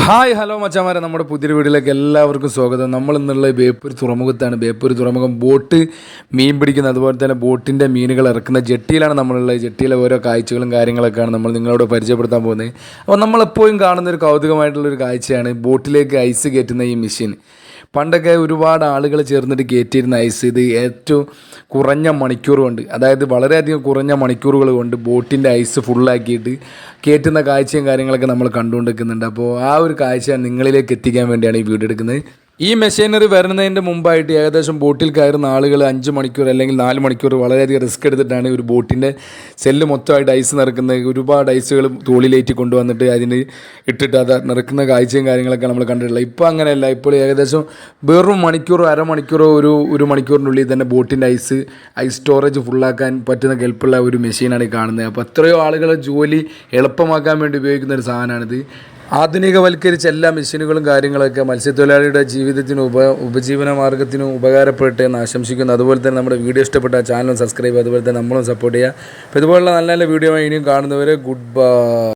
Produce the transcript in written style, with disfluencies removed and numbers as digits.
Hi hello മച്ചാമാരെ, നമ്മുടെ പുതിയൊരു വീഡിയോയിലേക്ക് എല്ലാവർക്കും സ്വാഗതം. നമ്മൾ ഇന്നുള്ള ബേപ്പൂർ തുറമുഖത്താണ്. ബേപ്പൂർ തുറമുഖം ബോട്ട് മീൻ പിടിക്കുന്ന, അതുപോലെ തന്നെ ബോട്ടിൻ്റെ മീനുകൾ ഇറക്കുന്ന ജെട്ടിയിലാണ് നമ്മളുള്ളത്. ജെട്ടിയിലെ ഓരോ കാഴ്ചകളും കാര്യങ്ങളൊക്കെയാണ് നമ്മൾ നിങ്ങളോട് പരിചയപ്പെടുത്താൻ പോകുന്നത്. അപ്പോൾ നമ്മളെപ്പോഴും കാണുന്നൊരു കൗതുകമായിട്ടുള്ളൊരു കാഴ്ചയാണ് ബോട്ടിലേക്ക് ഐസ് കയറ്റുന്ന ഈ മെഷീൻ. പണ്ടൊക്കെ ഒരുപാട് ആളുകൾ ചേർന്നിട്ട് കയറ്റിയിരുന്ന ഐസ് ഇത് ഏറ്റവും കുറഞ്ഞ മണിക്കൂർ കൊണ്ട്, അതായത് വളരെയധികം കുറഞ്ഞ മണിക്കൂറുകൾ കൊണ്ട് ബോട്ടിൻ്റെ ഐസ് ഫുള്ളാക്കിയിട്ട് കയറ്റുന്ന കാഴ്ചയും കാര്യങ്ങളൊക്കെ നമ്മൾ കണ്ടുകൊണ്ടിരിക്കുന്നുണ്ട്. അപ്പോൾ ആ ഒരു കാഴ്ച നിങ്ങളിലേക്ക് എത്തിക്കാൻ വേണ്ടിയാണ് ഈ വീഡിയോ എടുക്കുന്നത്. ഈ മെഷീനറി വരുന്നതിൻ്റെ മുമ്പായിട്ട് ഏകദേശം ബോട്ടിൽ കയറുന്ന ആളുകൾ 5 മണിക്കൂർ അല്ലെങ്കിൽ 4 മണിക്കൂർ വളരെയധികം റിസ്ക് എടുത്തിട്ടാണ് ഒരു ബോട്ടിൻ്റെ സെല്ല് മൊത്തമായിട്ട് ഐസ് നിറക്കുന്നത്. ഒരുപാട് ഐസുകൾ തോളിലേറ്റി കൊണ്ടുവന്നിട്ട് അതിന് ഇട്ടിട്ട് അത് നിറക്കുന്ന കാഴ്ചയും കാര്യങ്ങളൊക്കെ നമ്മൾ കണ്ടിട്ടുള്ളത്. ഇപ്പോൾ അങ്ങനെയല്ല. ഇപ്പോൾ ഏകദേശം വെറും മണിക്കൂറോ അരമണിക്കൂറോ ഒരു മണിക്കൂറിനുള്ളിൽ തന്നെ ബോട്ടിൻ്റെ ഐസ് സ്റ്റോറേജ് ഫുള്ളാക്കാൻ പറ്റുന്ന കെൽപ്പുള്ള ഒരു മെഷീനാണ് ഈ കാണുന്നത്. അപ്പോൾ എത്രയോ ആളുകളെ ജോലി എളുപ്പമാക്കാൻ വേണ്ടി ഉപയോഗിക്കുന്ന ഒരു സാധനമാണിത്. ആധുനികവൽക്കരിച്ച എല്ലാ മെഷീനുകളും കാര്യങ്ങളൊക്കെ മത്സ്യത്തൊഴിലാളിയുടെ ജീവിതത്തിനും ഉപജീവന മാർഗ്ഗത്തിനും ഉപകാരപ്പെടട്ടെ എന്ന് ആശംസിക്കുന്നു. അതുപോലെ തന്നെ നമ്മുടെ വീഡിയോ ഇഷ്ടപ്പെട്ട ചാനലും സബ്സ്ക്രൈബ്, അതുപോലെ തന്നെ നമ്മളും സപ്പോർട്ട് ചെയ്യുക. അപ്പോൾ ഇതുപോലുള്ള നല്ല നല്ല വീഡിയോ ഇനിയും കാണുന്നവരെ ഗുഡ് ബൈ.